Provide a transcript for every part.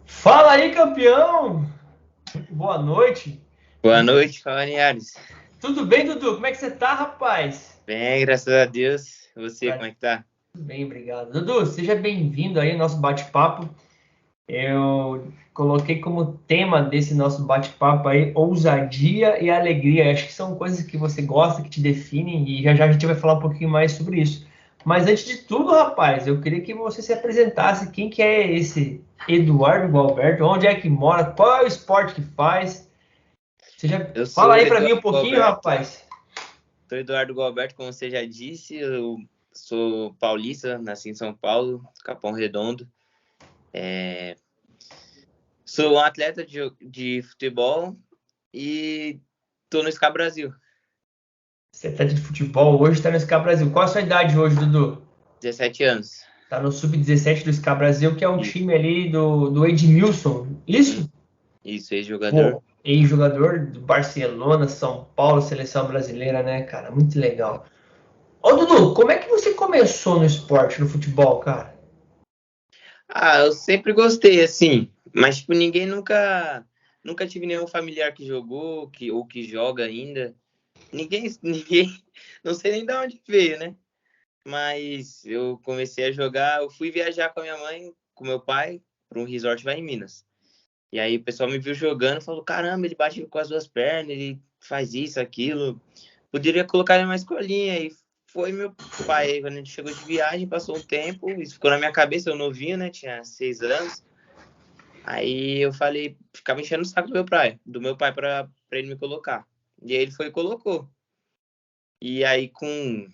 Fala aí, campeão! Boa noite. Boa noite, fala Linhares. Tudo bem, Dudu? Como é que você tá, rapaz? Bem, graças a Deus. E você, como é que tá? Tudo bem, obrigado. Dudu, seja bem-vindo aí ao nosso bate-papo. Eu coloquei como tema desse nosso bate-papo aí ousadia e alegria. Acho que são coisas que você gosta, que te definem, e já já a gente vai falar um pouquinho mais sobre isso. Mas antes de tudo, rapaz, eu queria que você se apresentasse. Quem que é esse Eduardo Gualberto? Onde é que mora? Qual é o esporte que faz? Você já Eu fala sou aí para mim Eduardo um pouquinho, Galberto. rapaz. Sou Eduardo Galberto, como você já disse. Eu sou paulista, nasci em São Paulo, Capão Redondo. Sou um atleta de futebol e tô no SCA Brasil. Você tá de futebol hoje, tá no SCA Brasil. Qual a sua idade hoje, Dudu? 17 anos. Tá no Sub-17 do SCA Brasil, que é um Isso, time ali do Edmilson. Isso? isso, ex-jogador. Pô, ex-jogador do Barcelona, São Paulo, seleção brasileira, né, cara? Muito legal. Ô, Dudu, como é que você começou no esporte, no futebol, cara? Eu sempre gostei, assim, mas tipo, nunca tive nenhum familiar que jogou, ou que joga ainda. Ninguém, não sei nem de onde veio, né? Mas eu comecei a jogar, eu fui viajar com a minha mãe, com meu pai, para um resort lá em Minas. E aí o pessoal me viu jogando e falou: caramba, ele bate com as duas pernas, ele faz isso, aquilo. Poderia colocar ele numa escolinha. E foi meu pai, quando a gente chegou de viagem, passou um tempo, isso ficou na minha cabeça, eu novinho, né? Tinha 6 anos. Aí eu falei, ficava enchendo o saco do meu pai para ele me colocar. E aí ele foi e colocou. E aí com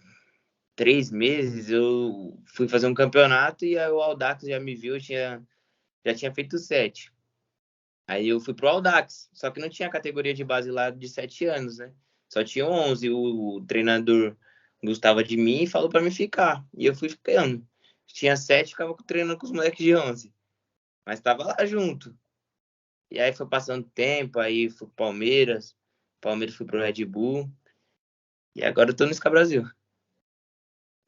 3 meses eu fui fazer um campeonato e aí o Audax já me viu, já tinha feito 7. Aí eu fui pro Audax, só que não tinha categoria de base lá de 7 anos, né? Só tinha 11. O treinador gostava de mim e falou para mim ficar. E eu fui ficando. Tinha 7, ficava treinando com os moleques de 11. Mas tava lá junto. E aí foi passando tempo, aí fui pro Palmeiras. Palmeiras fui pro Red Bull. E agora eu tô no SCA Brasil.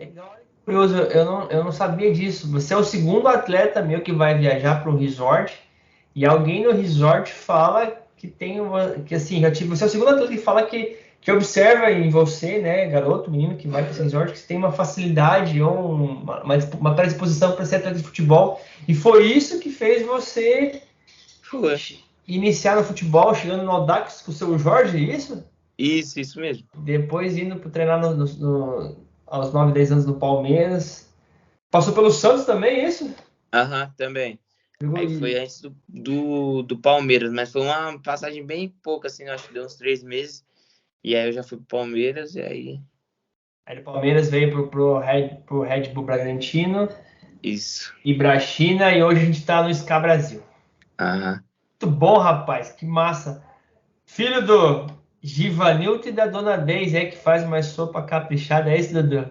Legal, hein? Curioso, eu não sabia disso. Você é o segundo atleta meu que vai viajar para um resort e alguém no resort fala que tem uma, que assim, você é o segundo atleta que fala que observa em você, né, garoto, menino que vai para esse resort, que você tem uma facilidade ou uma predisposição para ser atleta de futebol e foi isso que fez você Foi. iniciar no futebol, chegando no Audax com o seu Jorge, é isso? Isso mesmo. Depois indo para treinar aos 9, 10 anos no Palmeiras. Passou pelo Santos também, é isso? Aham, também. Jogou Aí foi antes do Palmeiras, mas foi uma passagem bem pouca, assim, acho que deu uns 3 meses. E aí eu já fui pro Palmeiras, e aí. Aí do Palmeiras veio pro Red Bull Bragantino, Isso. Ibrachina e hoje a gente tá no SCA Brasil. Aham. Muito bom, rapaz, que massa. Filho do Givanilton e da Dona Deise, é que faz uma sopa caprichada, é esse, Dudu?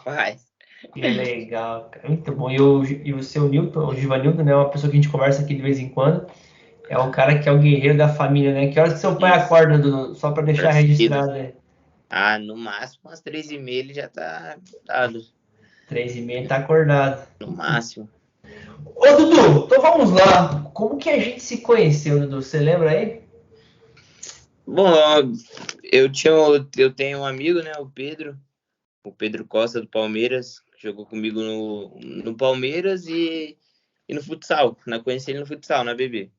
Faz. Que legal, cara. Muito bom. E o seu Newton, o Givanilton, né? Uma pessoa que a gente conversa aqui de vez em quando. É o cara que é o guerreiro da família, né? Que horas que seu pai Isso. acorda, Dudu? Só pra deixar Torcida. registrado aí. No máximo, umas 3h30 ele já tá dado. 3h30 tá acordado. No máximo. Ô, Dudu, então vamos lá. Como que a gente se conheceu, Dudu? Você lembra aí? Bom, ó, eu tenho um amigo, né, o Pedro Costa do Palmeiras, que jogou comigo no Palmeiras e no futsal. Conheci ele no futsal, na BB.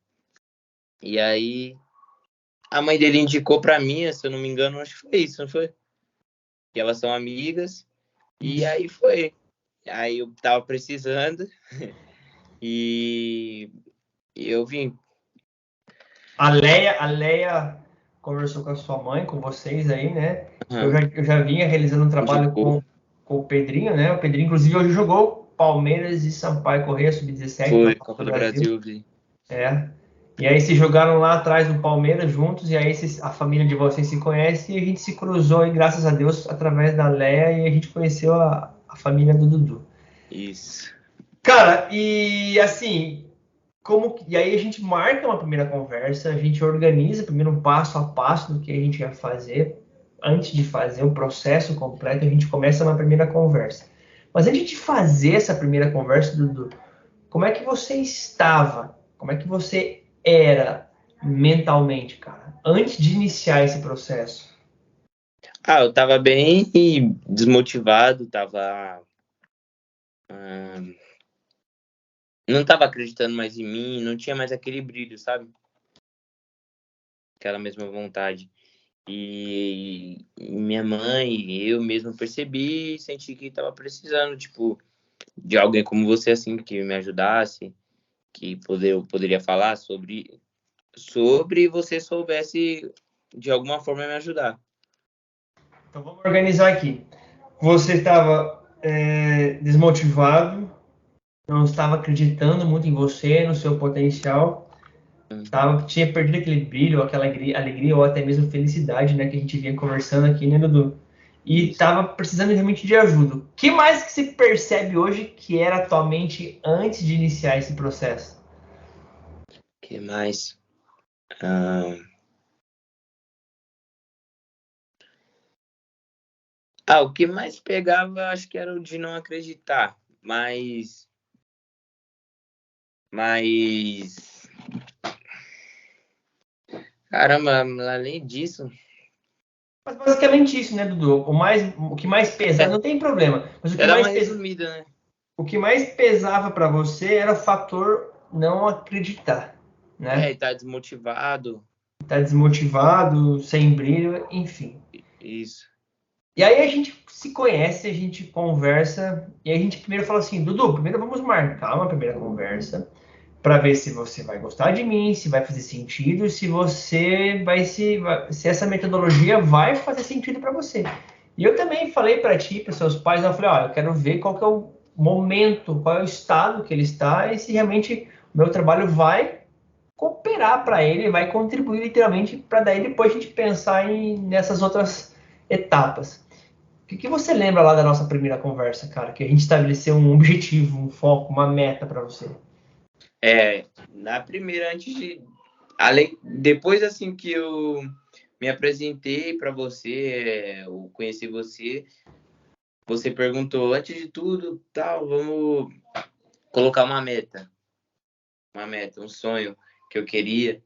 E aí a mãe dele indicou pra mim, se eu não me engano, acho que foi isso, não foi? Que elas são amigas. E Isso. aí foi. Aí eu tava precisando e, e eu vim. A Leia conversou com a sua mãe, com vocês aí, né? Eu Uhum. já, eu já vinha realizando um trabalho Indicou. com o Pedrinho, né? O Pedrinho, inclusive, hoje jogou Palmeiras e Sampaio Corrêa, sub-17, na Foi, Copa Copa do do Brasil. Brasil, eu vi. É. E aí se jogaram lá atrás do Palmeiras juntos, e aí a família de vocês se conhece, e a gente se cruzou, e graças a Deus, através da Leia, e a gente conheceu a família do Dudu. Isso. Cara, e assim, e aí a gente marca uma primeira conversa, a gente organiza primeiro um passo a passo do que a gente vai fazer. Antes de fazer o processo completo, a gente começa uma primeira conversa. Mas antes de fazer essa primeira conversa, Dudu, como é que você estava? Como é que você era mentalmente, cara, antes de iniciar esse processo? Eu tava bem desmotivado, não tava acreditando mais em mim, não tinha mais aquele brilho, sabe? Aquela mesma vontade. E minha mãe e eu mesmo percebi e senti que tava precisando, tipo, de alguém como você, assim, que me ajudasse, que eu poderia falar sobre você soubesse de alguma forma me ajudar. Então vamos organizar aqui. Você estava desmotivado, não estava acreditando muito em você, no seu potencial, tinha perdido aquele brilho, aquela alegria ou até mesmo felicidade, né, que a gente vinha conversando aqui, né, Dudu? E Isso. estava precisando realmente de ajuda. O que mais que se percebe hoje que era a tua mente antes de iniciar esse processo? Que mais? Ah, o que mais pegava, acho que era o de não acreditar, mas, caramba, além disso, Mas basicamente isso, né, Dudu? O que mais pesava, não tem problema, mas quer dar uma resumida, né? o que mais pesava para você era o fator não acreditar, E né? tá desmotivado, Tá desmotivado, sem brilho, enfim. isso. E aí a gente se conhece, a gente conversa, e a gente primeiro fala assim, Dudu, primeiro vamos marcar uma primeira conversa para ver se você vai gostar de mim, se vai fazer sentido, se você se essa metodologia vai fazer sentido para você. E eu também falei para ti, para seus pais, eu falei, olha, eu quero ver qual que é o momento, qual é o estado que ele está e se realmente o meu trabalho vai cooperar para ele, vai contribuir literalmente para daí depois a gente pensar nessas outras etapas. O que você lembra lá da nossa primeira conversa, cara? Que a gente estabeleceu um objetivo, um foco, uma meta para você. Na primeira, depois assim que eu me apresentei para você, eu conheci você, você perguntou, antes de tudo, tal, vamos colocar um sonho que eu queria.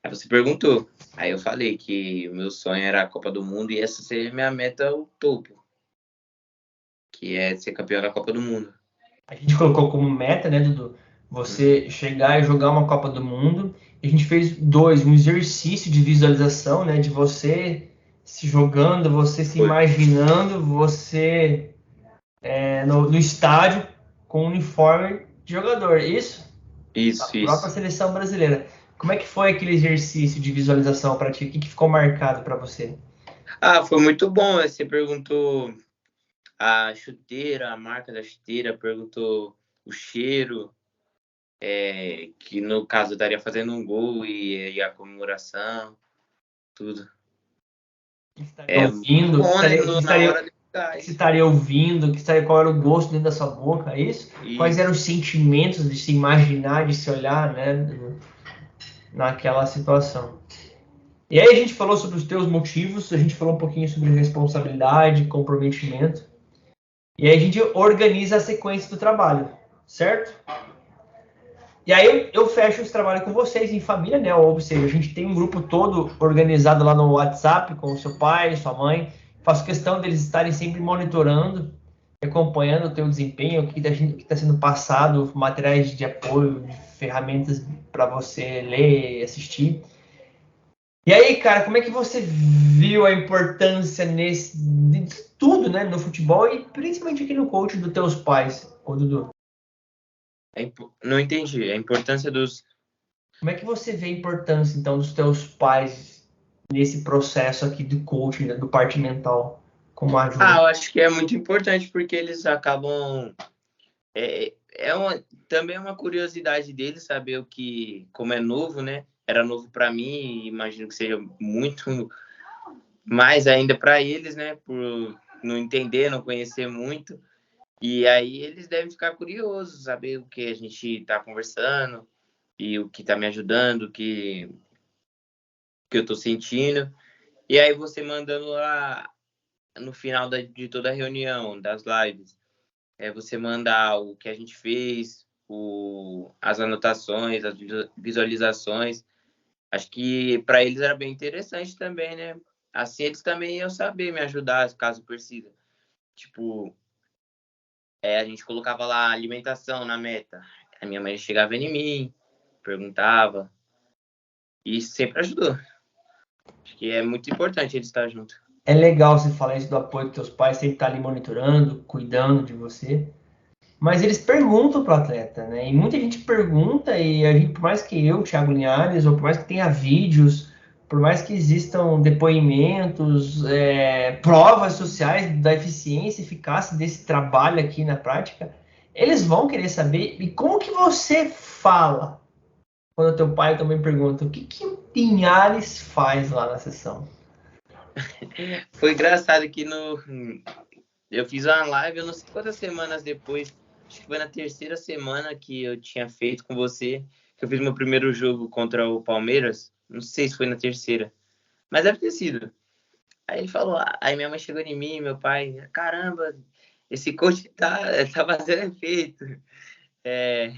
Aí você perguntou. Aí eu falei que o meu sonho era a Copa do Mundo e essa seria minha meta, o topo, que é ser campeão da Copa do Mundo. A gente colocou como meta, né, Dudu? Você chegar e jogar uma Copa do Mundo. A gente fez um exercício de visualização, né, de você se jogando, você se Foi. imaginando, você no estádio com um uniforme de jogador. Isso? A Isso, própria isso. seleção brasileira. Como é que foi aquele exercício de visualização para ti? O que ficou marcado para você? Foi muito bom. Você perguntou a chuteira, a marca da chuteira, perguntou o cheiro, que no caso eu estaria fazendo um gol e a comemoração, tudo. Que estaria É muito ouvindo, bom, né? Na hora de que você gás. estaria ouvindo, qual era o gosto dentro da sua boca, é isso? Quais eram Isso. os sentimentos de se imaginar, de se olhar, né, naquela situação. E aí a gente falou sobre os teus motivos, a gente falou um pouquinho sobre responsabilidade, comprometimento, e aí a gente organiza a sequência do trabalho, certo? E aí eu fecho esse trabalho com vocês em família, né? Ou seja, a gente tem um grupo todo organizado lá no WhatsApp com o seu pai, sua mãe. Faço questão deles estarem sempre monitorando, acompanhando o teu desempenho, o que está sendo passado, materiais de apoio, de ferramentas para você ler e assistir. E aí, cara, como é que você viu a importância de tudo, né, no futebol e principalmente aqui no coaching dos teus pais, ô Dudu? Não entendi. A importância dos. Como é que você vê a importância, então, dos teus pais nesse processo aqui do coaching, né, do parte mental, como ajuda? Eu acho que é muito importante porque eles acabam. Também é uma curiosidade deles saber como é novo, né? Era novo para mim e imagino que seja muito mais ainda para eles, né? Por não entender, não conhecer muito. E aí eles devem ficar curiosos, saber o que a gente está conversando e o que está me ajudando, que eu estou sentindo. E aí você mandando lá no final de toda a reunião, das lives, você mandar o que a gente fez, as anotações, as visualizações. Acho que para eles era bem interessante também, né? Assim eles também iam saber me ajudar, caso precisa. Tipo, a gente colocava lá alimentação na meta. A minha mãe chegava em mim, perguntava. E isso sempre ajudou. Acho que é muito importante eles estar junto. É legal você falar isso do apoio dos teus pais, sempre estar ali monitorando, cuidando de você. Mas eles perguntam pro atleta, né? E muita gente pergunta, e a gente, por mais que eu, Thiago Linhares, ou por mais que tenha vídeos, por mais que existam depoimentos, provas sociais da eficiência e eficácia desse trabalho aqui na prática, eles vão querer saber. E como que você fala quando teu pai também pergunta o que que o Linhares faz lá na sessão? Foi engraçado que eu fiz uma live, eu não sei quantas semanas depois, acho que foi na terceira semana que eu tinha feito com você, que eu fiz meu primeiro jogo contra o Palmeiras. Não sei se foi na terceira, mas deve ter sido. Aí ele falou, aí minha mãe chegou em mim, meu pai, caramba, esse coach tá fazendo efeito, é,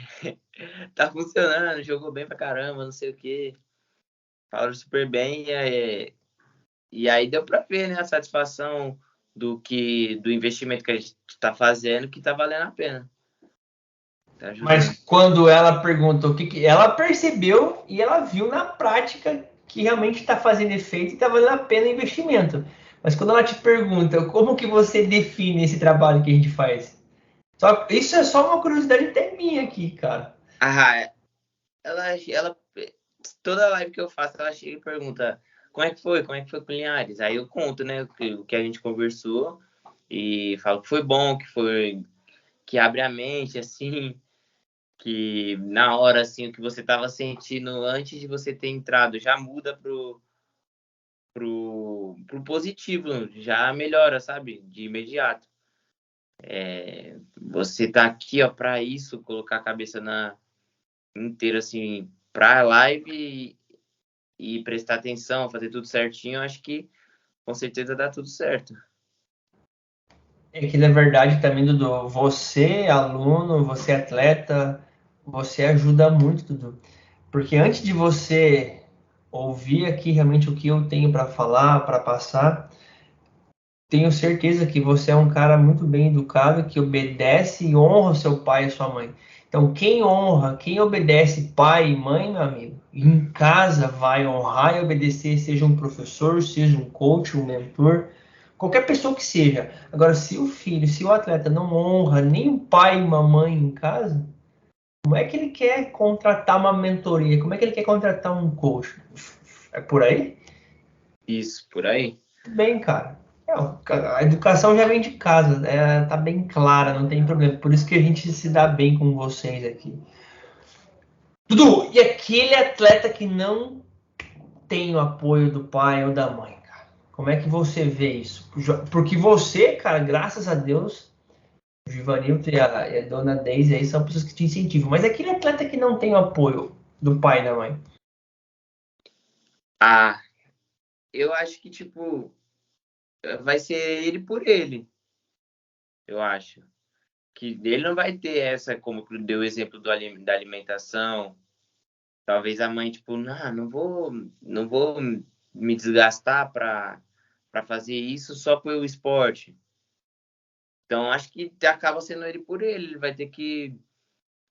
tá funcionando, jogou bem pra caramba, não sei o quê. Falaram super bem, e aí deu pra ver, né, a satisfação do investimento que a gente tá fazendo, que tá valendo a pena. Tá ajudando. Mas quando ela pergunta o que, que ela percebeu e ela viu na prática que realmente está fazendo efeito e está valendo a pena o investimento. Mas quando ela te pergunta como que você define esse trabalho que a gente faz, isso é só uma curiosidade até minha aqui, cara. Ah, ela, toda live que eu faço, ela chega e pergunta como é que foi? Como é que foi com o Linhares? Aí eu conto, né, o que a gente conversou e falo que foi bom, que abre a mente, assim, que na hora, assim, o que você estava sentindo antes de você ter entrado já muda pro positivo, já melhora, sabe? De imediato. Você tá aqui, ó, para isso, colocar a cabeça inteira, assim, pra live e prestar atenção, fazer tudo certinho, acho que com certeza dá tudo certo. É que na verdade também, Dudu, você aluno, você atleta, você ajuda muito, Dudu. Porque antes de você ouvir aqui realmente o que eu tenho para falar, para passar, tenho certeza que você é um cara muito bem educado, que obedece e honra seu pai e sua mãe. Então, quem honra, quem obedece pai e mãe, meu amigo, em casa vai honrar e obedecer, seja um professor, seja um coach, um mentor, qualquer pessoa que seja. Agora, se o filho, se o atleta não honra nem o pai e mamãe em casa, como é que ele quer contratar uma mentoria? Como é que ele quer contratar um coach? É por aí? Isso, por aí. Bem, cara. A educação já vem de casa, né? Tá bem clara, não tem problema. Por isso que a gente se dá bem com vocês aqui. Dudu, e aquele atleta que não tem o apoio do pai ou da mãe, cara? Como é que você vê isso? Porque você, cara, graças a Deus, o Givanildo e a dona Deise aí são pessoas que te incentivam. Mas aquele atleta que não tem o apoio do pai e da mãe? Ah, eu acho que, tipo, vai ser ele por ele, eu acho. Que ele não vai ter essa, como deu o exemplo da alimentação. Talvez a mãe, tipo, não vou me desgastar para fazer isso só pelo esporte. Então, acho que acaba sendo ele por ele. Ele vai ter que,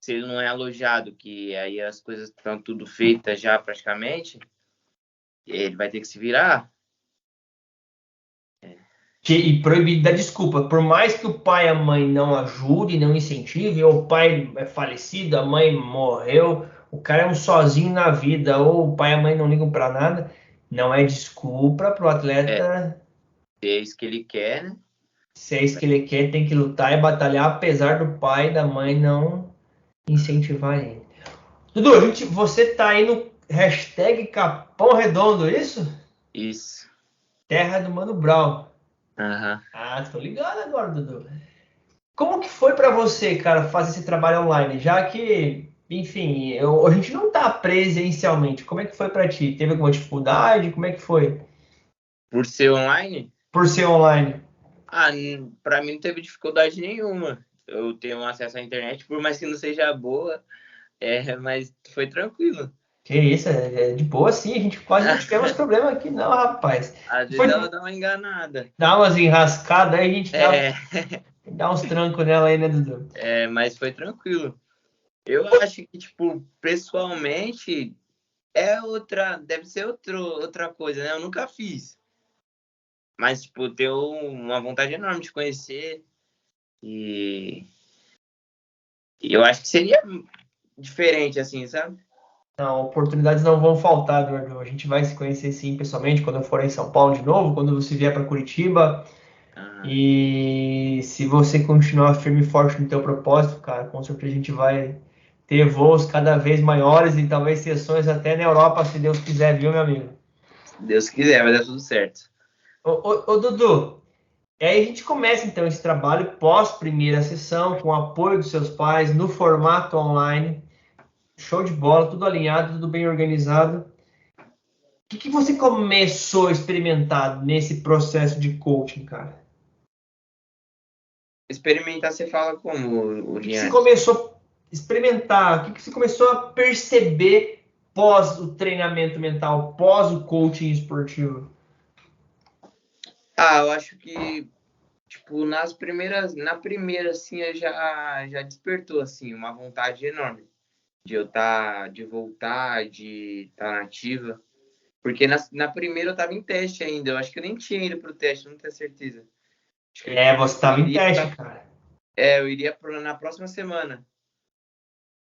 se ele não é alojado, que aí as coisas estão tudo feitas já praticamente, ele vai ter que se virar. E proibido da desculpa. Por mais que o pai e a mãe não ajudem, não incentivem, ou o pai é falecido, a mãe morreu, o cara é um sozinho na vida, ou o pai e a mãe não ligam para nada, não é desculpa para o É, atleta. é isso que ele quer, né? Se é isso que ele quer, tem que lutar e batalhar, apesar do pai e da mãe não incentivar ele. Dudu, você tá aí no hashtag Capão Redondo, é isso? Isso. Terra do Mano Brown. Aham. Ah, tô ligado agora, Dudu. Como que foi para você, cara, fazer esse trabalho online? Já que, enfim, a gente não tá presencialmente. Como é que foi para ti? Teve alguma dificuldade? Como é que foi Por ser online, por ser online? para mim não teve dificuldade nenhuma. eu tenho acesso à internet, por mais que não seja boa, mas foi tranquilo. Que isso, é de boa sim, a gente quase não tivemos problema aqui não, rapaz. Às vezes Foi ela dá uma enganada. dar umas enrascadas aí, a gente É, dá uns trancos nela aí, né, Dudu? mas foi tranquilo. Eu acho que, tipo, pessoalmente, deve ser outra coisa, né? Eu nunca fiz. Mas, tipo, tenho uma vontade enorme de conhecer. E eu acho que seria diferente, assim, sabe? Não, oportunidades não vão faltar, Eduardo. A gente vai se conhecer sim pessoalmente quando eu for em São Paulo de novo, quando você vier para Curitiba. Ah, E se você continuar firme e forte no teu propósito, cara, com certeza a gente vai ter voos cada vez maiores e talvez sessões até na Europa, se Deus quiser, viu, meu amigo? se Deus quiser, vai dar tudo certo. Ô, Dudu, e aí a gente começa então esse trabalho pós primeira sessão, com o apoio dos seus pais, no formato online. Show de bola, tudo alinhado, tudo bem organizado. O que você começou a experimentar nesse processo de coaching, cara? Experimentar, você fala como, o O que você Linhares? começou a experimentar? O que você começou a perceber pós o treinamento mental, pós o coaching esportivo? Ah, eu acho que, tipo, na primeira, assim, eu já despertou, assim, uma vontade enorme de voltar, de estar na ativa. Porque na primeira eu tava em teste ainda, eu acho que eu nem tinha ido pro teste, não tenho certeza. Acho que Você eu estava em iria, teste, cara. eu iria na próxima semana.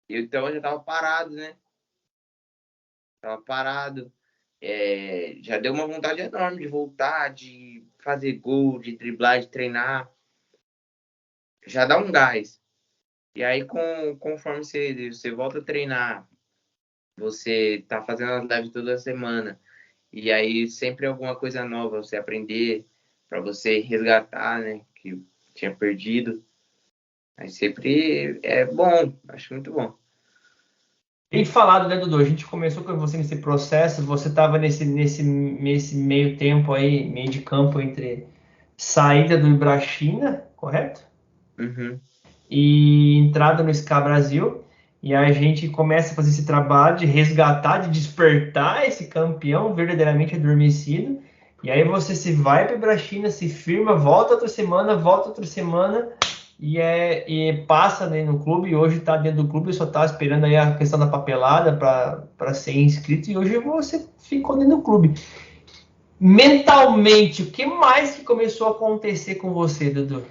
Então eu já tava parado, né? Tava parado. Já deu uma vontade enorme de voltar, de fazer gol, de driblar, de treinar. Já dá um gás. E aí, conforme você volta a treinar, você tá fazendo as lives toda semana. E aí, sempre alguma coisa nova você aprender, para você resgatar, né? Que tinha perdido. Aí sempre é bom, acho muito bom. Bem falado, né, Dudu? A gente começou com você nesse processo, você estava nesse meio tempo aí, meio de campo entre saída do Ibrachina, correto? Uhum. E entrada no SCA Brasil. E a gente começa a fazer esse trabalho de resgatar, de despertar esse campeão verdadeiramente adormecido. E aí você se vai para a China, se firma, volta outra semana e passa, né, no clube. E hoje está dentro do clube, só está esperando aí a questão da papelada para ser inscrito. E hoje você ficou dentro do clube. Mentalmente, o que mais que começou a acontecer com você, Dudu?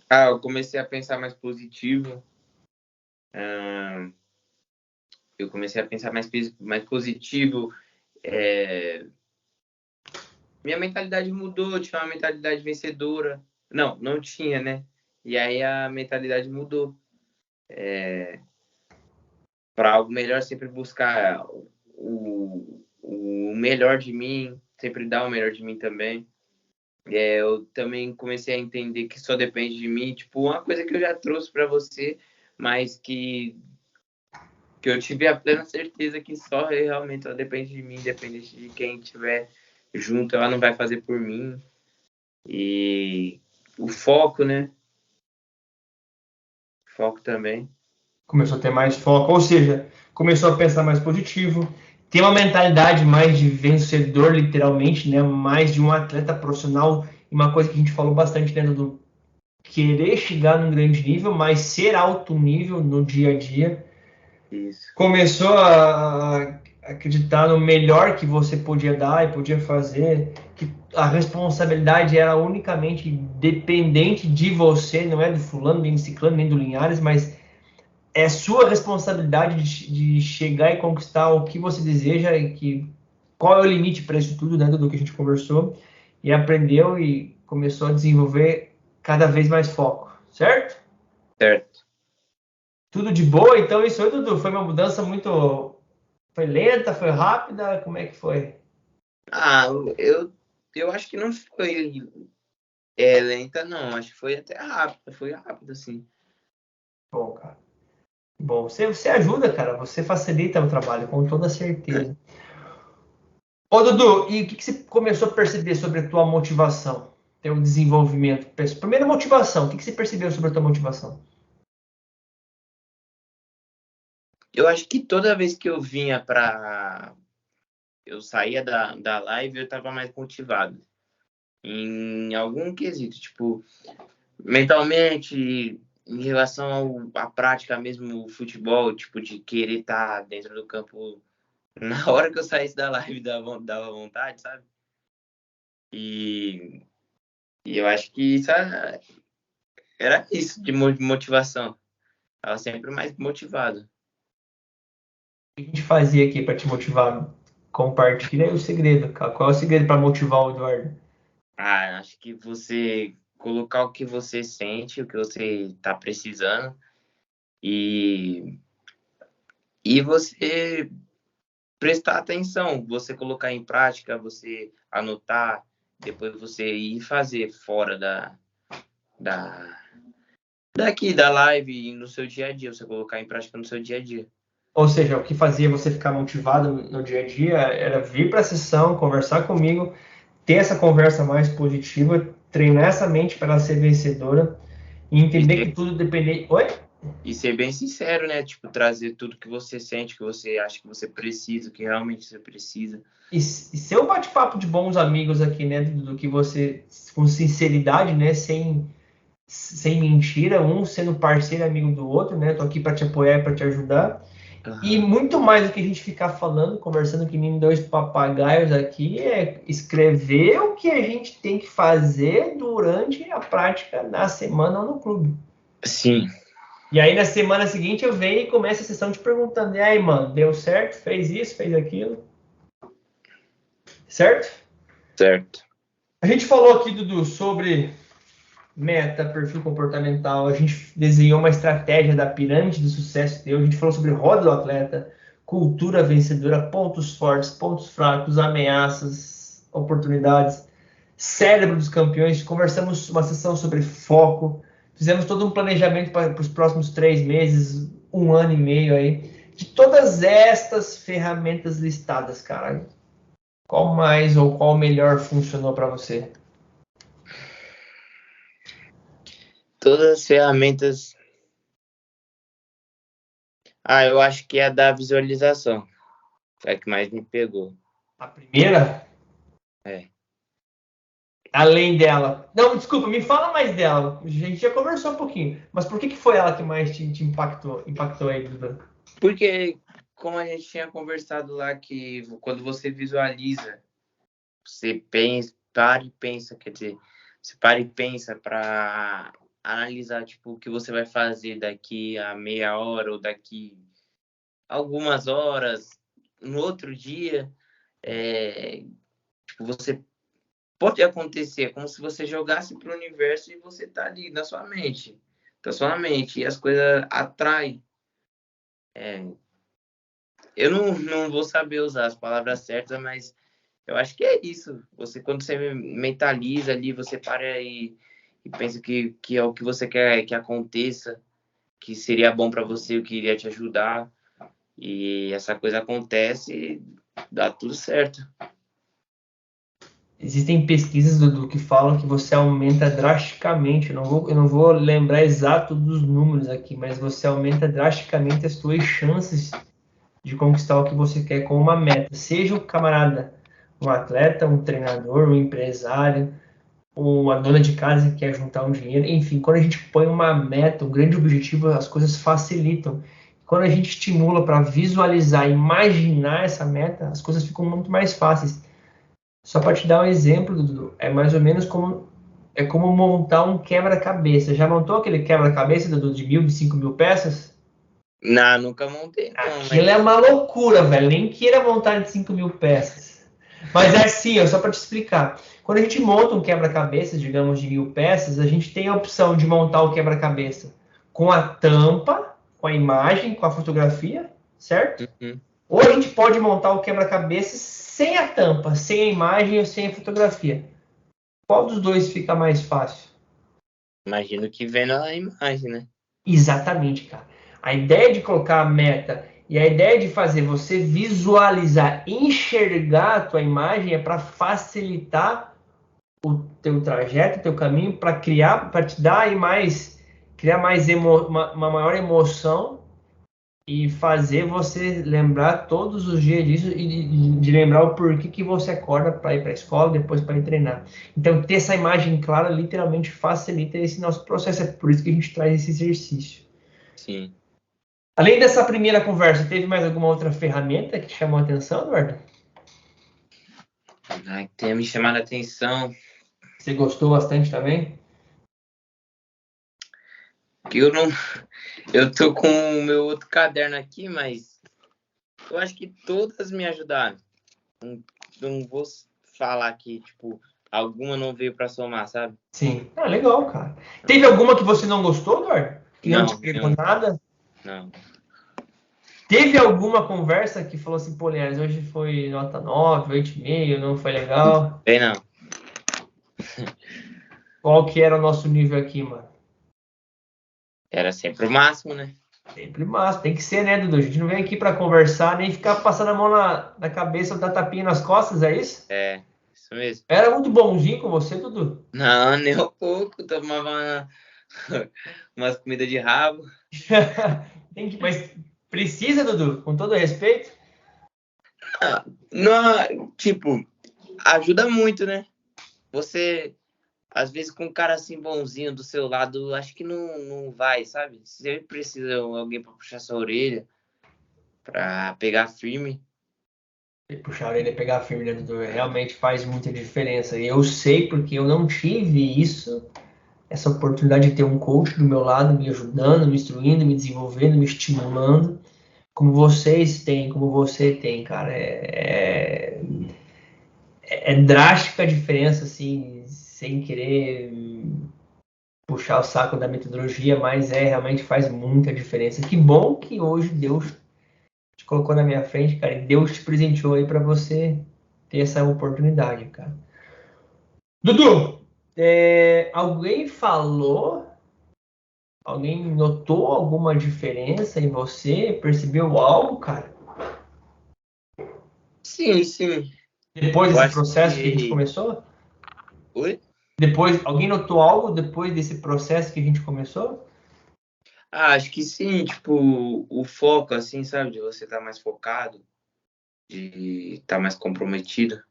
Ah, eu comecei a pensar mais positivo. Ah, eu comecei a pensar mais positivo. É, minha mentalidade mudou, eu tinha uma mentalidade vencedora. Não tinha, né? E aí a mentalidade mudou. Para algo melhor, sempre buscar o melhor de mim, sempre dar o melhor de mim também. Eu também comecei a entender que só depende de mim. Tipo, uma coisa que eu já trouxe para você, mas que eu tive a plena certeza que só realmente ela depende de mim, independente de quem estiver junto, ela não vai fazer por mim. E o foco, né? Foco também. Começou a ter mais foco, ou seja, começou a pensar mais positivo, ter uma mentalidade mais de vencedor, literalmente, né? Mais de um atleta profissional. E uma coisa que a gente falou bastante dentro do querer chegar num grande nível, mas ser alto nível no dia a dia. Isso. Começou a acreditar no melhor que você podia dar e podia fazer, que a responsabilidade era unicamente dependente de você, não é do fulano, nem do ciclano, nem do Linhares, mas é sua responsabilidade de chegar e conquistar o que você deseja e que qual é o limite para isso tudo dentro do que a gente conversou e aprendeu e começou a desenvolver cada vez mais foco, certo? Certo. Tudo de boa, então isso aí, Dudu, foi uma mudança muito, foi lenta, foi rápida, como é que foi? Ah, eu acho que não foi lenta, não. Acho que foi até rápido. Foi rápido, assim. Bom, cara. Bom, você ajuda, cara, você facilita o trabalho, com toda certeza. Ô, Dudu, e o que você começou a perceber sobre a tua motivação? teu desenvolvimento? Primeira motivação, o que você percebeu sobre a tua motivação? Eu acho que toda vez que eu vinha eu saía da live, eu tava mais motivado. Em algum quesito, tipo, mentalmente, em relação à prática mesmo, o futebol, tipo, de querer estar dentro do campo na hora que eu saísse da live, dava vontade, sabe? E eu acho que isso era isso de motivação. Tava sempre mais motivado. O que a gente fazia aqui para te motivar? Compartilha aí o segredo, cara. Qual é o segredo para motivar o Eduardo? Acho que você colocar o que você sente, o que você está precisando e você prestar atenção, você colocar em prática, você anotar, depois você ir fazer fora da daqui da live e no seu dia a dia, você colocar em prática no seu dia a dia. Ou seja, o que fazia você ficar motivado no dia a dia era vir para a sessão, conversar comigo, ter essa conversa mais positiva, treinar essa mente para ela ser vencedora e entender que tudo depende. Oi? E ser bem sincero, né? Tipo, trazer tudo que você sente, que você acha que você precisa, que realmente você precisa. E ser um bate-papo de bons amigos aqui, né? Do que você, com sinceridade, né? Sem mentira, um sendo parceiro e amigo do outro, né? Tô aqui para te apoiar e para te ajudar. E muito mais do que a gente ficar falando, conversando que nem dois papagaios aqui, é escrever o que a gente tem que fazer durante a prática na semana ou no clube. Sim. E aí na semana seguinte eu venho e começo a sessão te perguntando, e aí, mano, deu certo? Fez isso, fez aquilo? Certo? Certo. A gente falou aqui, Dudu, sobre meta, perfil comportamental, a gente desenhou uma estratégia da pirâmide do sucesso teu, a gente falou sobre roda do atleta, cultura vencedora, pontos fortes, pontos fracos, ameaças, oportunidades, cérebro dos campeões, conversamos uma sessão sobre foco, fizemos todo um planejamento para os próximos 3 meses, 1 ano e meio aí, de todas estas ferramentas listadas, cara. Qual mais ou qual melhor funcionou para você? Todas as ferramentas. Eu acho que é a da visualização. É a que mais me pegou. A primeira? É. Além dela. Não, desculpa, me fala mais dela. A gente já conversou um pouquinho. Mas por que foi ela que mais te impactou aí, Dudu? Porque, como a gente tinha conversado lá, que quando você visualiza, você para e pensa, quer dizer, você para e pensa para analisar, tipo, o que você vai fazer daqui a meia hora ou daqui algumas horas, no outro dia, tipo, você pode acontecer como se você jogasse para o universo e você tá ali na sua mente, e as coisas atraem. Eu não vou saber usar as palavras certas, mas eu acho que é isso. Quando você mentaliza ali, você para e pensa que é o que você quer que aconteça, que seria bom para você, o que iria te ajudar. E essa coisa acontece e dá tudo certo. Existem pesquisas, Dudu, que falam que você aumenta drasticamente. Eu não vou lembrar exato dos números aqui, mas você aumenta drasticamente as suas chances de conquistar o que você quer com uma meta. Seja o camarada, um atleta, um treinador, um empresário, uma dona de casa que quer juntar um dinheiro. Enfim, quando a gente põe uma meta, um grande objetivo, as coisas facilitam. Quando a gente estimula para visualizar, imaginar essa meta, as coisas ficam muito mais fáceis. Só para te dar um exemplo, Dudu, é mais ou menos como montar um quebra-cabeça. Já montou aquele quebra-cabeça, Dudu, de 1.000, de 5.000 peças? Não, nunca montei, não. Aquilo é uma loucura, velho. Nem queira montar de 5.000 peças. Mas é assim, só para te explicar. Quando a gente monta um quebra-cabeça, digamos, de 1.000 peças, a gente tem a opção de montar o quebra-cabeça com a tampa, com a imagem, com a fotografia, certo? Uhum. Ou a gente pode montar o quebra-cabeça sem a tampa, sem a imagem ou sem a fotografia. Qual dos dois fica mais fácil? Imagino que vendo a imagem, né? Exatamente, cara. A ideia de colocar a meta e a ideia de fazer você visualizar, enxergar a tua imagem é para facilitar o teu trajeto, o teu caminho para criar, para te dar aí mais, criar mais uma maior emoção e fazer você lembrar todos os dias disso e de lembrar o porquê que você acorda para ir para a escola, depois para ir treinar. Então, ter essa imagem clara literalmente facilita esse nosso processo. É por isso que a gente traz esse exercício. Sim. Além dessa primeira conversa, teve mais alguma outra ferramenta que te chamou a atenção, Eduardo? Ai, tenha me chamado a atenção. Você gostou bastante também? Que eu não. Eu tô com o meu outro caderno aqui, mas eu acho que todas me ajudaram. Não vou falar que, tipo, alguma não veio pra somar, sabe? Sim. Ah, legal, cara. Teve alguma que você não gostou, Eduardo? Que não te Não, pegou nada? não. Teve alguma conversa que falou assim, pô, Linhares, hoje foi nota 9, 8,5, não foi legal? Bem, não. Qual que era o nosso nível aqui, mano? Era sempre o máximo, né? Sempre massa, tem que ser, né, Dudu? A gente não vem aqui pra conversar, nem ficar passando a mão na cabeça ou dar tapinha nas costas, é isso? É, isso mesmo. Era muito bonzinho com você, Dudu. Não, nem um pouco. Tomava umas comidas de rabo. Mas precisa, Dudu, com todo respeito. Não, tipo, ajuda muito, né? Você, às vezes, com um cara assim bonzinho do seu lado, acho que não vai, sabe? Você precisa de alguém pra puxar sua orelha, pra pegar firme. E puxar a orelha e pegar firme, né, Dudu? Realmente faz muita diferença. E eu sei porque eu não tive isso, essa oportunidade de ter um coach do meu lado, me ajudando, me instruindo, me desenvolvendo, me estimulando, como vocês têm, como você tem, cara. É drástica a diferença, assim, sem querer puxar o saco da metodologia, mas realmente faz muita diferença. Que bom que hoje Deus te colocou na minha frente, cara, e Deus te presenteou aí para você ter essa oportunidade, cara. Dudu, alguém falou, alguém notou alguma diferença em você? Percebeu algo, cara? Sim, sim. Depois Eu desse acho processo que a gente que. começou? Oi? Depois, alguém notou algo depois desse processo que a gente começou? Ah, acho que sim, tipo, o foco, assim, sabe? De você estar mais focado, de estar mais comprometido.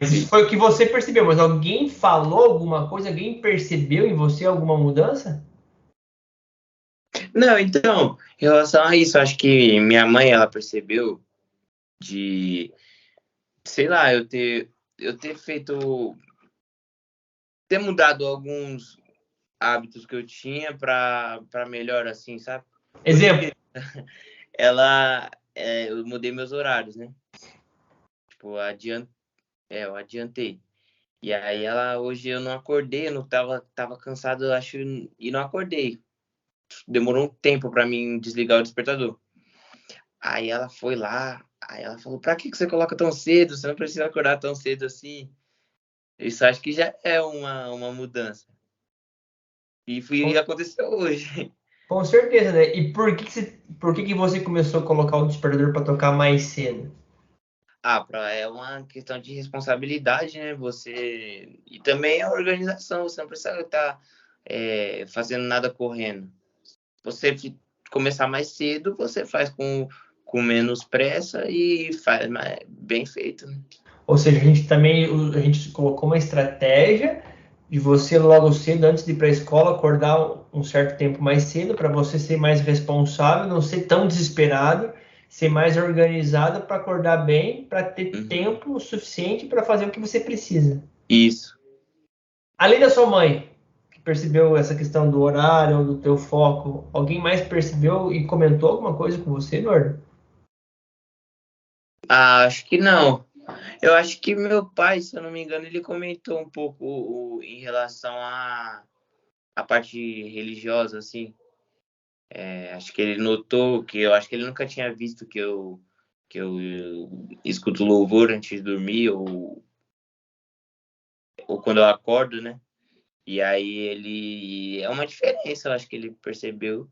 Mas isso foi o que você percebeu, mas alguém falou alguma coisa? Alguém percebeu em você alguma mudança? Não, então, em relação a isso, acho que minha mãe, ela percebeu de, sei lá, eu ter feito, ter mudado alguns hábitos que eu tinha para melhor, assim, sabe? Exemplo. Porque eu mudei meus horários, né? Tipo, eu adiantei. E aí hoje eu não acordei, eu não tava cansado, eu acho, e não acordei. Demorou um tempo para mim desligar o despertador. Aí ela foi lá, aí ela falou: pra que você coloca tão cedo? Você não precisa acordar tão cedo assim. Isso acho que já é uma mudança. E Com, aconteceu hoje. com certeza, né? E por que que você começou a colocar o despertador para tocar mais cedo? É uma questão de responsabilidade, né? E também a organização, você não precisa estar fazendo nada correndo. Você começar mais cedo, você faz com menos pressa e faz bem feito, né? Ou seja, a gente colocou uma estratégia de você logo cedo, antes de ir para a escola, acordar um certo tempo mais cedo para você ser mais responsável, não ser tão desesperado, ser mais organizado para acordar bem, para ter Uhum. tempo suficiente para fazer o que você precisa. Isso. Além da sua mãe, que percebeu essa questão do horário, do teu foco, alguém mais percebeu e comentou alguma coisa com você, Eduardo? Ah, acho que não. Eu acho que meu pai, se eu não me engano, ele comentou um pouco em relação à parte religiosa, assim. Acho que ele notou que eu acho que ele nunca tinha visto que eu escuto louvor antes de dormir ou quando eu acordo, né? E aí é uma diferença, eu acho que ele percebeu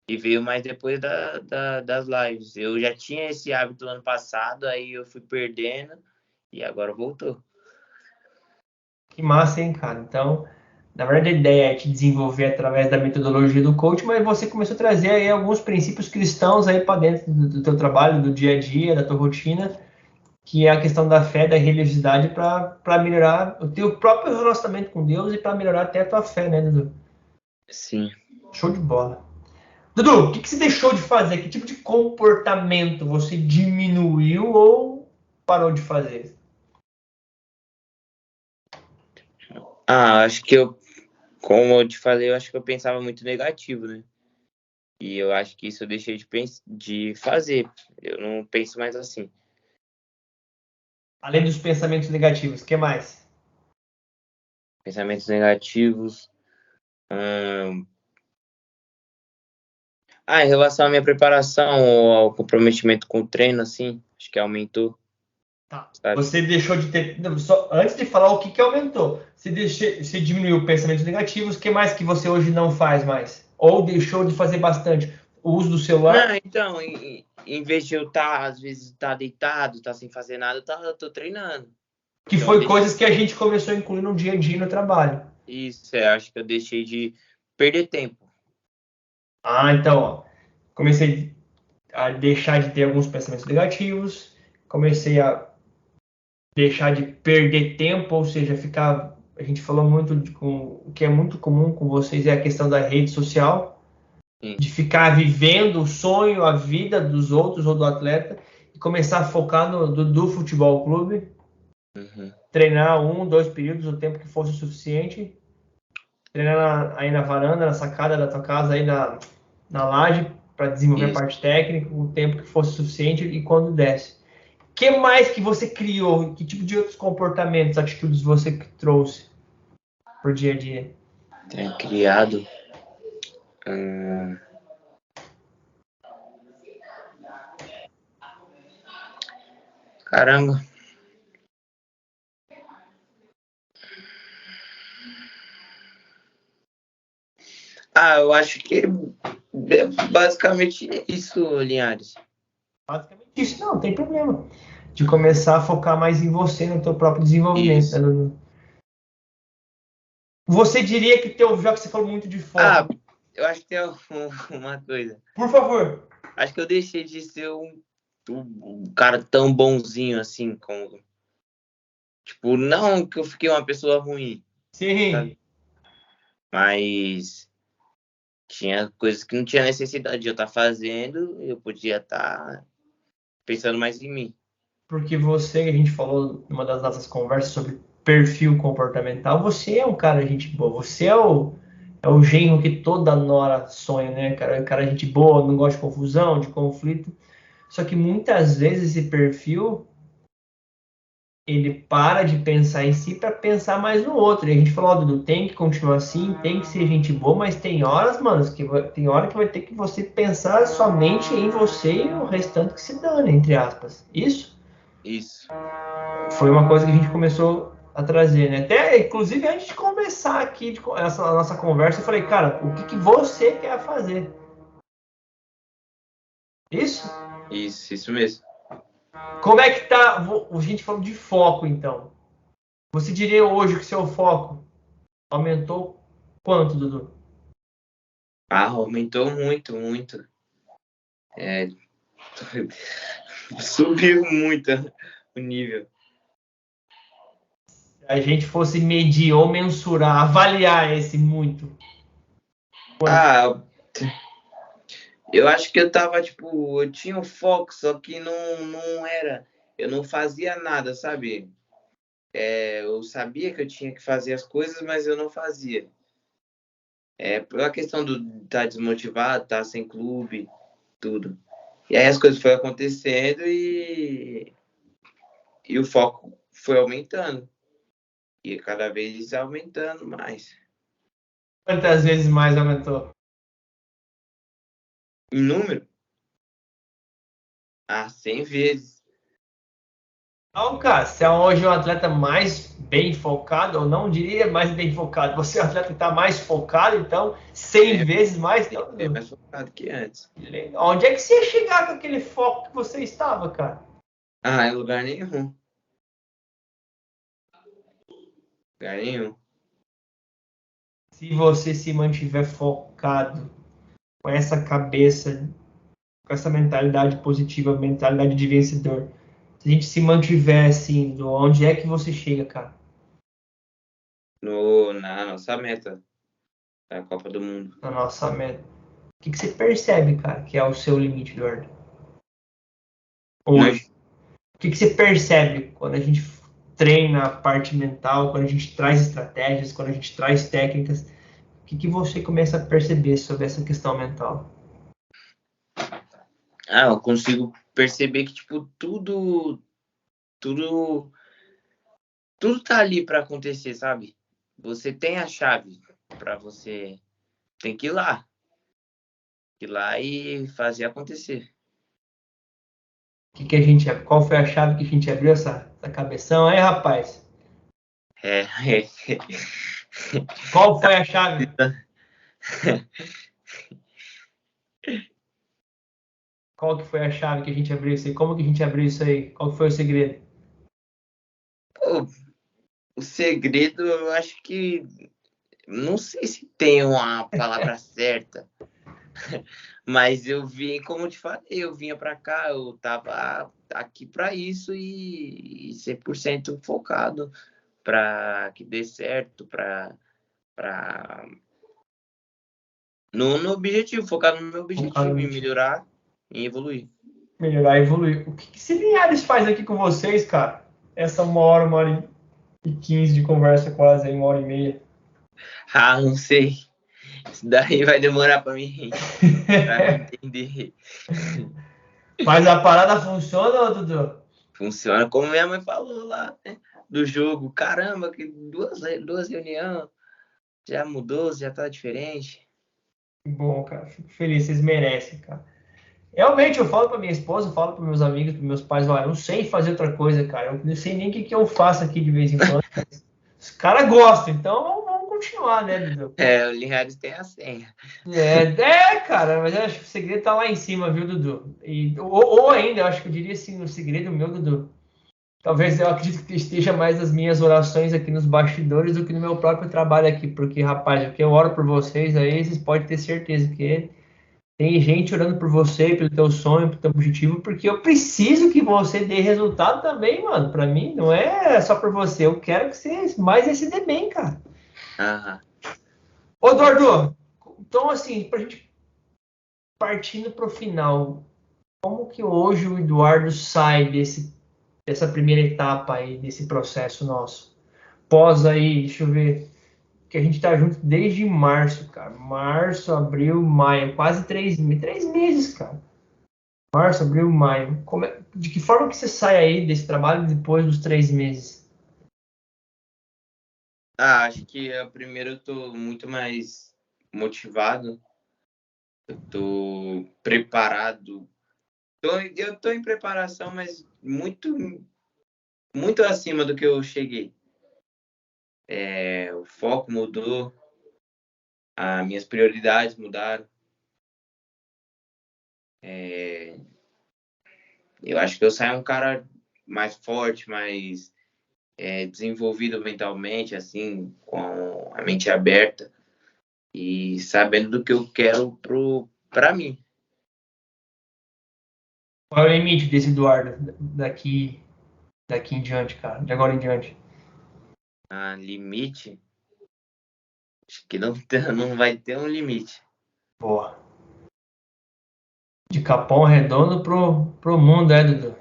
e veio mais depois das lives. Eu já tinha esse hábito ano passado, aí eu fui perdendo e agora voltou. Que massa, hein, cara? Então, na verdade, a ideia é te desenvolver através da metodologia do coach, mas você começou a trazer aí alguns princípios cristãos aí para dentro do teu trabalho, do dia a dia, da tua rotina, que é a questão da fé, da religiosidade para melhorar o teu próprio relacionamento com Deus e para melhorar até a tua fé, né, Dudu? Sim. Show de bola. Dudu, o que você deixou de fazer? Que tipo de comportamento você diminuiu ou parou de fazer? Acho que como eu te falei, eu acho que eu pensava muito negativo, né? E eu acho que isso eu deixei de fazer. Eu não penso mais assim. Além dos pensamentos negativos, o que mais? Pensamentos negativos. hum, em relação à minha preparação ou ao comprometimento com o treino, assim, acho que aumentou, Tá. sabe? Você deixou de ter. Não, só, antes de falar o que aumentou, você diminuiu pensamentos negativos, o que mais que você hoje não faz mais? Ou deixou de fazer bastante? O uso do celular? Não, então, em vez de eu estar, às vezes, estar deitado, estar sem fazer nada, eu tô treinando. Que Então, eu foi deixei coisas que a gente começou a incluir no dia a dia no trabalho. isso, acho que eu deixei de perder tempo. Ah, então, ó, comecei a deixar de ter alguns pensamentos negativos, comecei a deixar de perder tempo, ou seja, ficar. A gente falou muito com o que é muito comum com vocês é a questão da rede social, Sim. de ficar vivendo o sonho, a vida dos outros ou do atleta e começar a focar no do futebol clube, Uhum. treinar 1, 2 períodos, o tempo que fosse o suficiente, treinar aí na varanda, na sacada da tua casa, aí na laje, para desenvolver a Isso. parte técnica, o tempo que fosse suficiente e quando desse. O que mais que você criou? Que tipo de outros comportamentos, atitudes você trouxe pro dia a dia? Tenho criado. hum, Caramba. Eu acho que é basicamente isso, Linhares. Basicamente isso, não tem problema. De começar a focar mais em você, no teu próprio desenvolvimento, né, Isso. Dudu? Você diria que teu, já que você falou muito de foco, Eu acho que tem uma coisa. por favor. Acho que eu deixei de ser um cara tão bonzinho assim, como. Tipo, não que eu fiquei uma pessoa ruim, Sim. sabe? Mas tinha coisas que não tinha necessidade de eu estar fazendo, eu podia estar pensando mais em mim. Porque você, a gente falou numa das nossas conversas sobre perfil comportamental, você é um cara gente boa, você é o genro que toda nora sonha, né, cara? Cara gente boa, não gosta de confusão, de conflito. Só que muitas vezes esse perfil ele para de pensar em si para pensar mais no outro. E a gente falou, ó, Dudu, tem que continuar assim, tem que ser gente boa, mas tem horas, mano, tem hora que vai ter que você pensar somente em você e o restante que se dane, entre aspas. Isso Isso. foi uma coisa que a gente começou a trazer, né? Até, inclusive, antes de começar aqui essa nossa conversa, eu falei, cara, o que você quer fazer? Isso? Isso mesmo. Como é que tá? A gente falou de foco, então. Você diria hoje que seu foco aumentou quanto, Dudu? Aumentou muito, muito. É, subiu muito o nível. Se a gente fosse medir ou mensurar, avaliar esse muito. Quanto? Ah, eu acho que eu tava, tipo, eu tinha um foco, só que não era. Eu não fazia nada, sabe? Eu sabia que eu tinha que fazer as coisas, mas eu não fazia. Pela questão do estar desmotivado, estar sem clube, tudo. E aí as coisas foram acontecendo e o foco foi aumentando. E cada vez aumentando mais. Quantas vezes mais aumentou? Em número? 100 vezes. Não, cara, você é hoje um atleta mais bem focado, eu não diria mais bem focado, você é um atleta que está mais focado, então, 100 É, vezes mais. bem, Então, bem mais focado que antes. onde é que você ia chegar com aquele foco que você estava, cara? Em lugar nenhum. Lugar nenhum. Se você se mantiver focado com essa cabeça, com essa mentalidade positiva, mentalidade de vencedor, se a gente se mantiver assim, onde é que você chega, cara? Na nossa meta da Copa do Mundo. Na nossa meta. O que você percebe, cara, que é o seu limite, Eduardo? Hoje. O que você percebe quando a gente treina a parte mental, quando a gente traz estratégias, quando a gente traz técnicas? O que você começa a perceber sobre essa questão mental? Eu consigo perceber que, tipo, tudo tá ali para acontecer, sabe? Você tem a chave para você. Tem que ir lá. Ir lá e fazer acontecer. Qual foi a chave que a gente abriu essa cabeção aí, rapaz? É. Qual foi a chave? Qual que foi a chave que a gente abriu isso aí? Como que a gente abriu isso aí? Qual que foi o segredo? Pô, o segredo, eu acho que... Não sei se tem uma palavra certa. Mas eu vim, como eu te falei, eu vinha para cá, eu tava aqui para isso e 100% focado para que dê certo, no objetivo, focado no meu objetivo, em melhorar e evoluir. Melhorar e evoluir. O que esse Linhares faz aqui com vocês, cara? Essa 1h e 15 de conversa quase, aí 1h30. Não sei. Isso daí vai demorar para mim entender. Mas a parada funciona, Dudu? Funciona como minha mãe falou lá, né? Do jogo. Caramba, que duas reuniões. Já mudou, já tá diferente. Que bom, cara. Fico feliz, vocês merecem, cara. Realmente, eu falo pra minha esposa, eu falo pros meus amigos, pros meus pais, olha, eu não sei fazer outra coisa, cara. Eu não sei nem o que eu faço aqui de vez em quando. Os caras gostam, então vamos continuar, né, Dudu? O Linhares tem a senha. Cara, mas eu acho que o segredo tá lá em cima, viu, Dudu? Ou ainda, eu acho que eu diria assim, o segredo meu, Dudu. Talvez eu acredito que esteja mais nas minhas orações aqui nos bastidores do que no meu próprio trabalho aqui, porque, rapaz, o que eu oro por vocês aí, vocês podem ter certeza que tem gente orando por você, pelo teu sonho, pelo teu objetivo, porque eu preciso que você dê resultado também, mano. Pra mim, não é só por você. Eu quero que você mais se dê bem, cara. Ô, Eduardo, então, assim, pra gente partindo pro final, como que hoje o Eduardo sai dessa primeira etapa aí, desse processo nosso? Pós aí, deixa eu ver, que a gente tá junto desde março, cara. Março, abril, maio, quase 3 meses, cara. Março, abril, maio. De que forma que você sai aí desse trabalho depois dos 3 meses? Acho que primeiro eu tô muito mais motivado. Eu tô preparado. Eu tô em preparação, mas muito, muito acima do que eu cheguei. O foco mudou, as minhas prioridades mudaram. Eu acho que eu saio um cara mais forte, mais desenvolvido mentalmente, assim, com a mente aberta e sabendo do que eu quero para mim. Qual é o limite desse Eduardo daqui em diante, cara? De agora em diante? Limite? Acho que não vai ter um limite. Boa. De Capão Redondo pro mundo, Dudu?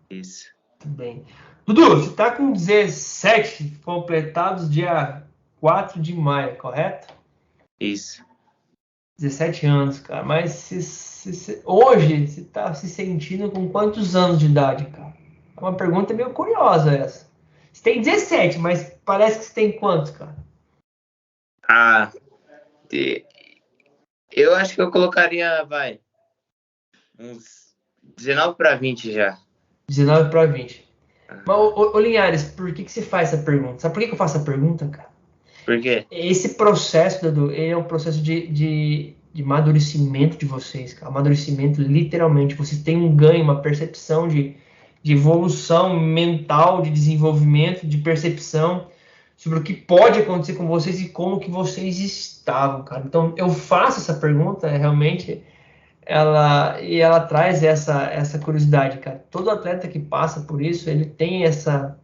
Isso. Muito bem. Dudu, você tá com 17 completados dia 4 de maio, correto? Isso. 17 anos, cara. Mas hoje você tá se sentindo com quantos anos de idade, cara? É uma pergunta meio curiosa essa. Você tem 17, mas parece que você tem quantos, cara? Eu acho que eu colocaria, uns 19 para 20 já. 19 para 20. Mas, ô Linhares, por que você faz essa pergunta? Sabe por que eu faço essa pergunta, cara? Por quê? Esse processo, Dudu, é um processo de amadurecimento de vocês, cara. Amadurecimento, literalmente. Vocês têm um ganho, uma percepção de evolução mental, de desenvolvimento, de percepção sobre o que pode acontecer com vocês e como que vocês estavam, cara. Então, eu faço essa pergunta, realmente, ela traz essa curiosidade, cara. Todo atleta que passa por isso, ele tem essa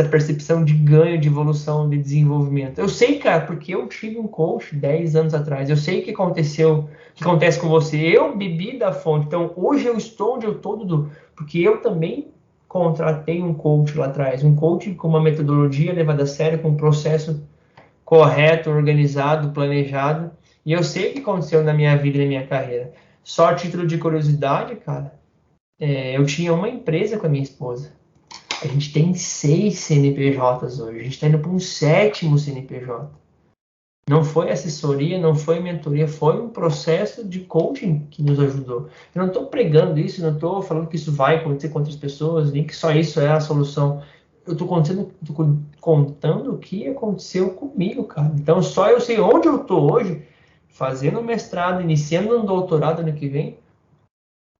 percepção de ganho, de evolução, de desenvolvimento. Eu sei, cara, porque eu tive um coach 10 anos atrás. Eu sei o que aconteceu, o que acontece com você. Eu bebi da fonte. Então, hoje eu estou onde eu estou, Dudu, porque eu também contratei um coach lá atrás. Um coach com uma metodologia levada a sério, com um processo correto, organizado, planejado. E eu sei o que aconteceu na minha vida e na minha carreira. Só a título de curiosidade, cara, eu tinha uma empresa com a minha esposa. A gente tem 6 CNPJs hoje. A gente está indo para um 7º CNPJ. Não foi assessoria, não foi mentoria, foi um processo de coaching que nos ajudou. Eu não estou pregando isso, não estou falando que isso vai acontecer com outras pessoas, nem que só isso é a solução. Eu estou contando o que aconteceu comigo, cara. Então, só eu sei onde eu estou hoje, fazendo um mestrado, iniciando um doutorado ano que vem,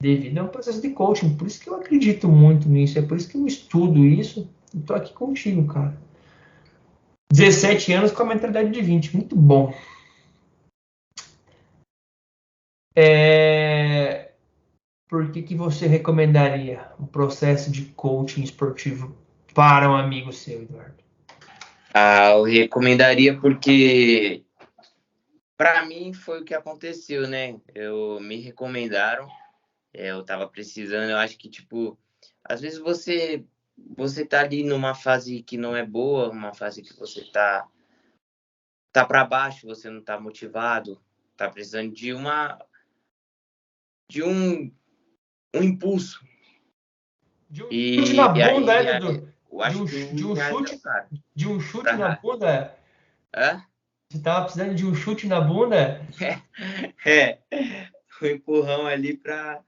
devido a um processo de coaching. Por isso que eu acredito muito nisso, é por isso que eu estudo isso e tô aqui contigo, cara. 17 anos com a mentalidade de 20, muito bom. Por que você recomendaria um processo de coaching esportivo para um amigo seu, Eduardo? Eu recomendaria porque para mim foi o que aconteceu, né? Me recomendaram, eu tava precisando, eu acho que, tipo, às vezes você tá ali numa fase que não é boa, uma fase que você tá para baixo, você não tá motivado, tá precisando de um impulso. De um chute na bunda, Dudu? Eu acho que De um chute, de um chute na bunda? Hã? Você tava precisando de um chute na bunda? Um empurrão ali para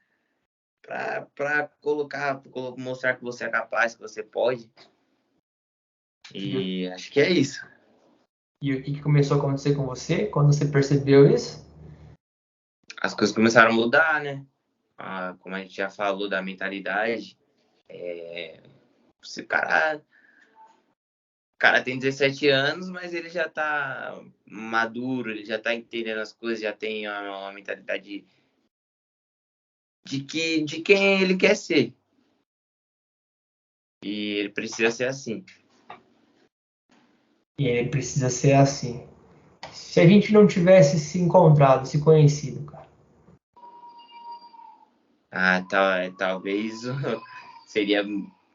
mostrar que você é capaz, que você pode. E acho que é isso. E o que começou a acontecer com você quando você percebeu isso? As coisas começaram a mudar, né? Como a gente já falou da mentalidade, o cara tem 17 anos, mas ele já tá maduro, ele já tá entendendo as coisas, já tem uma mentalidade de quem ele quer ser. E ele precisa ser assim. E ele precisa ser assim. Se a gente não tivesse se encontrado, se conhecido, cara. Talvez seria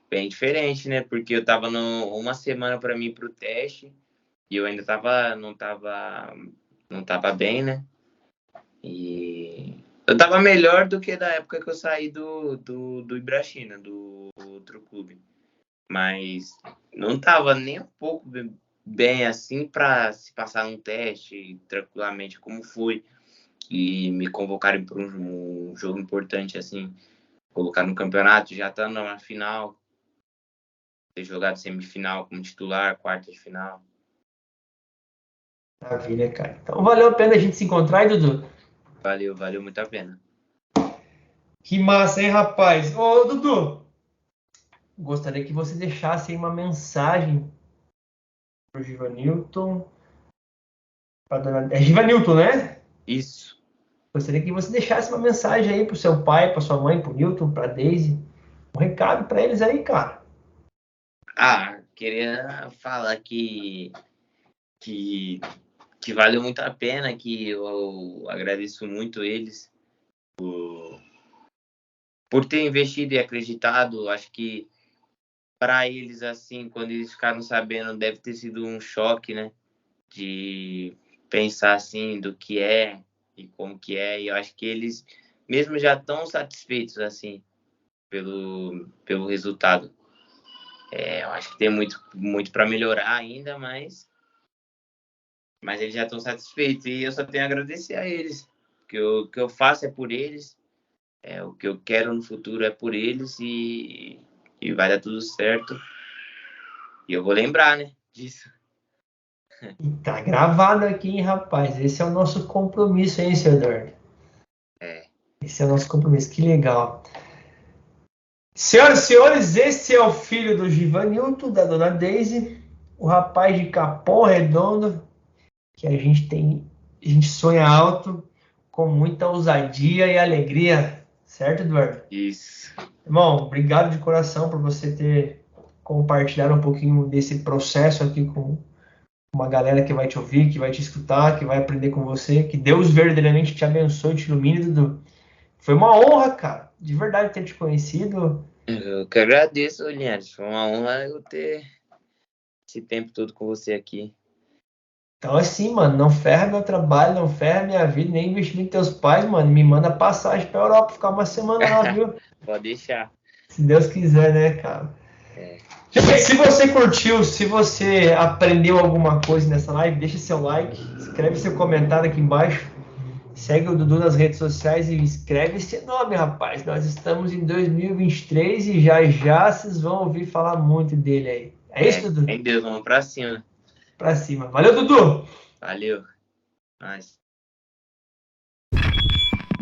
bem diferente, né? Porque eu tava uma semana para mim pro teste e eu ainda não tava bem, né? E eu tava melhor do que da época que eu saí do Ibrachina, do outro clube. Mas não tava nem um pouco bem assim para se passar um teste tranquilamente como foi. E me convocarem para um jogo importante assim, colocar no campeonato, já tá na final, ter jogado semifinal como titular, quarta de final. Maravilha, cara. Então valeu a pena a gente se encontrar, hein, Dudu? Valeu muito a pena. Que massa, hein, rapaz? Ô, Dudu, gostaria que você deixasse aí uma mensagem pro Givanilton. É Givanilton, né? Isso. Gostaria que você deixasse uma mensagem aí pro seu pai, pra sua mãe, pro Newton, pra Daisy. Um recado para eles aí, cara. Queria falar que valeu muito a pena, que eu agradeço muito eles por ter investido e acreditado. Acho que para eles, assim, quando eles ficaram sabendo, deve ter sido um choque, né? De pensar, assim, do que é e como que é. E eu acho que eles mesmo já estão satisfeitos, assim, pelo resultado. Eu acho que tem muito para melhorar ainda, mas eles já estão satisfeitos. E eu só tenho a agradecer a eles. O que eu faço é por eles. O que eu quero no futuro é por eles. E vai dar tudo certo. E eu vou lembrar, né, disso. E tá gravado aqui, hein, rapaz. Esse é o nosso compromisso, hein, seu Eduardo? Esse é o nosso compromisso. Que legal. Senhoras e senhores, esse é o filho do Givanilton, da dona Daisy, o rapaz de Capão Redondo, que a gente sonha alto, com muita ousadia e alegria, certo, Eduardo? Isso. Irmão, obrigado de coração por você ter compartilhado um pouquinho desse processo aqui com uma galera que vai te ouvir, que vai te escutar, que vai aprender com você. Que Deus verdadeiramente te abençoe, te ilumine, Dudu. Foi uma honra, cara, de verdade ter te conhecido. Eu que agradeço, Linhares. Foi uma honra eu ter esse tempo todo com você aqui. Então, assim, mano, não ferra meu trabalho, não ferra minha vida, nem investimento em teus pais, mano. Me manda passagem pra Europa, ficar uma semana lá, viu? Pode deixar. Se Deus quiser, né, cara? É. Gente, se você curtiu, se você aprendeu alguma coisa nessa live, deixa seu like, escreve seu comentário aqui embaixo, segue o Dudu nas redes sociais e escreve esse nome, rapaz. Nós estamos em 2023 e já já vocês vão ouvir falar muito dele aí. É isso, Dudu? Em Deus, vamos pra cima. Pra cima. Valeu, Dudu! Valeu. Nice.